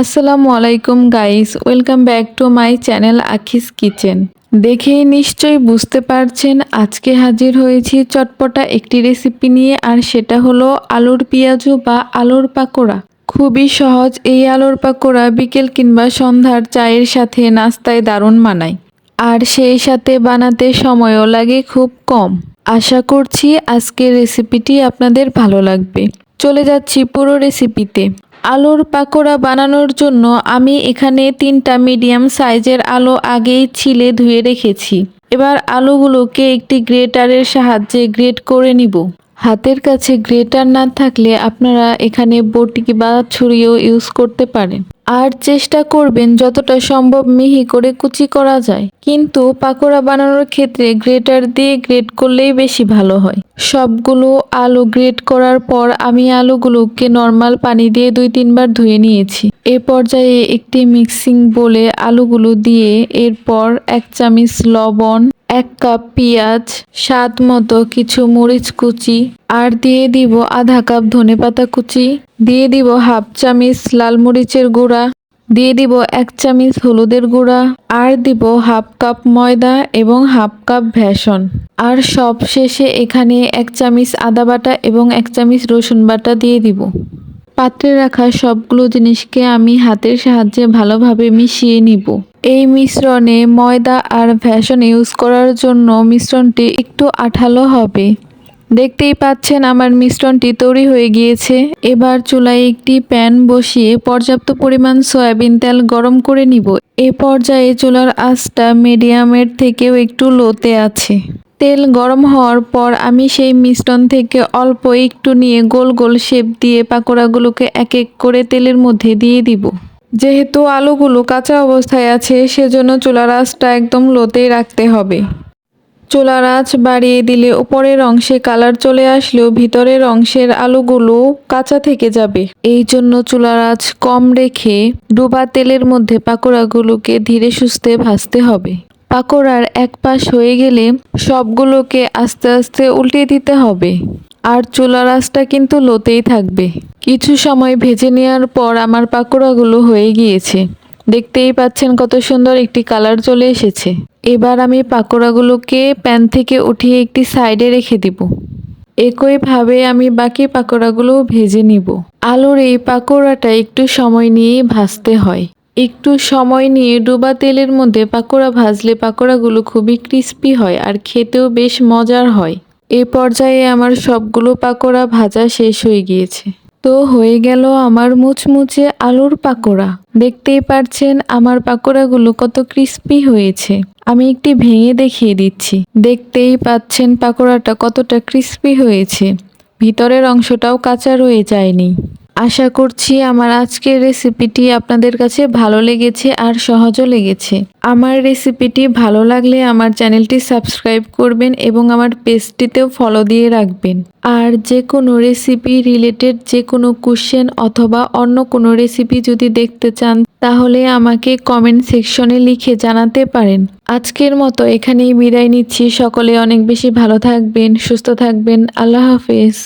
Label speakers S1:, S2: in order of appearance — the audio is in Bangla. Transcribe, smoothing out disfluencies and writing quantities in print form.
S1: আসসালামু আলাইকুম guys, welcome back to my channel Akhi's kitchen. দেখেই নিশ্চয়ই বুঝতে পারছেন আজকে হাজির হয়েছি চটপটা একটি রেসিপি নিয়ে, আর সেটা হলো আলুর পেঁয়াজু বা আলুর পাকোড়া। খুবই সহজ এই আলুর পাকোড়া বিকেল কিংবা সন্ধ্যার চায়ের সাথে নাস্তায় দারুণ মানায়, আর সেই সাথে বানাতে সময়ও লাগে খুব কম। আশা করছি আজকের রেসিপিটি আপনাদের ভালো লাগবে। চলে যাচ্ছি পুরো রেসিপিতে। আলুর পাকোড়া বানানোর জন্য আমি এখানে 3টা মিডিয়াম সাইজের আলু আগেই ছিলে ধুয়ে রেখেছি। এবার আলুগুলোকে একটি গ্রেটারের সাহায্যে গ্রেট করে নিব। হাতের কাছে গ্রেটার না থাকলে আপনারা এখানে বটি বা ছুরিও ইউজ করতে পারেন। আর চেষ্টা করবেন যতটা সম্ভব মিহি করে কুচি করা যায়, কিন্তু পাকোড়া বানানোর ক্ষেত্রে গ্রেটার দিয়ে গ্রেট করলেই বেশি ভালো হয়। সবগুলো আলু গ্রেট করার পর আমি আলুগুলোকে নর্মাল পানি দিয়ে 2-3 বার ধুয়ে নিয়েছি। এ পর্যায়ে একটি মিক্সিং বোলে আলুগুলো দিয়ে এরপর 1 চামচ লবণ, 1 কাপ পেঁয়াজ, স্বাদ মতো কিছু মরিচ কুচি, আর দিয়ে দিব আধা কাপ ধনেপাতা কুচি, দিয়ে দিব 1/2 চামচ লাল মরিচের গুঁড়া, দিয়ে দিব 1 চামচ হলুদের গুঁড়া, আর দিব 1/2 কাপ ময়দা এবং 1/2 কাপ বেসন। আর সব শেষে এখানে 1 চামচ আদা বাটা এবং 1 চামচ রসুন বাটা দিয়ে দিব। পাত্রে রাখা সবগুলো জিনিসকে আমি হাতের সাহায্যে ভালোভাবে মিশিয়ে নিব। এই মিশ্রণে ময়দা আর বেসন ইউজ করার জন্য মিশ্রণটি একটু আঠালো হবে। দেখতেই পাচ্ছেন আমার মিশ্রণটি তৈরি হয়ে গিয়েছে। এবার চুলায় একটি প্যান বসিয়ে পর্যাপ্ত পরিমাণ সয়াবিন তেল গরম করে নিব। এ পর্যায়ে চুলার আঁচটা মিডিয়ামের থেকেও একটু লোতে আছে। তেল গরম হওয়ার পর আমি সেই মিশ্রণ থেকে অল্প একটু নিয়ে গোল গোল শেপ দিয়ে পাকোড়াগুলোকে এক এক করে তেলের মধ্যে দিয়ে দিব। যেহেতু আলুগুলো কাঁচা অবস্থায় আছে, সেজন্য চুলার আঁচটা একদম লোতেই রাখতে হবে। চুলার আঁচ বাড়িয়ে দিলে উপরের অংশে কালার চলে আসলেও ভিতরের অংশের আলুগুলো কাঁচা থেকে যাবে। এই জন্য চুলার আঁচ কম রেখে ডুবা তেলের মধ্যে পাকোড়াগুলোকে ধীরে সুস্থে ভাজতে হবে। পাকোড়ার এক পাশ হয়ে গেলে সবগুলোকে আস্তে আস্তে উল্টে দিতে হবে, আর চুলার আঁচটা কিন্তু লোতেই থাকবে। কিছু সময় ভেজে নেওয়ার পর আমার পাকোড়াগুলো হয়ে গিয়েছে। দেখতেই পাচ্ছেন কত সুন্দর একটি কালার চলে এসেছে। এবার আমি পাকোড়াগুলোকে প্যান থেকে উঠিয়ে একটি সাইডে রেখে দিব। একইভাবে আমি বাকি পাকোড়াগুলো ভেজে নিব। আলুর এই পাকোড়াটা একটু সময় নিয়েই ভাজতে হয়। একটু সময় নিয়ে ডুবা তেলের মধ্যে পাকোড়া ভাজলে পাকোড়াগুলো খুবই ক্রিস্পি হয় আর খেতেও বেশ মজার হয়। এ পর্যায়ে আমার সবগুলো পাকোড়া ভাজা শেষ হয়ে গিয়েছে। তো হয়ে গেল আমার মুচমুচে আলুর পাকোড়া। দেখতেই পারছেন আমার পাকোড়াগুলো কত ক্রিস্পি হয়েছে। আমি একটি ভেঙে দেখিয়ে দিচ্ছি। দেখতেই পাচ্ছেন পাকোড়াটা কতটা ক্রিস্পি হয়েছে, ভিতরের অংশটাও কাঁচা রয়ে যায়নি। আশা করছি আমার আজকের রেসিপিটি আপনাদের কাছে ভালো লেগেছে আর সহজও লেগেছে। আমার রেসিপিটি ভালো লাগলে আমার চ্যানেলটি সাবস্ক্রাইব করবেন এবং আমার পেজটিতেও ফলো দিয়ে রাখবেন। আর যে কোনো রেসিপি রিলেটেড যে কোনো কোশ্চেন অথবা অন্য কোনো রেসিপি যদি দেখতে চান, তাহলে আমাকে কমেন্ট সেকশনে লিখে জানাতে পারেন। আজকের মতো এখানেই বিদায় নিচ্ছি। সকলে অনেক বেশি ভালো থাকবেন, সুস্থ থাকবেন। আল্লাহ হাফেজ।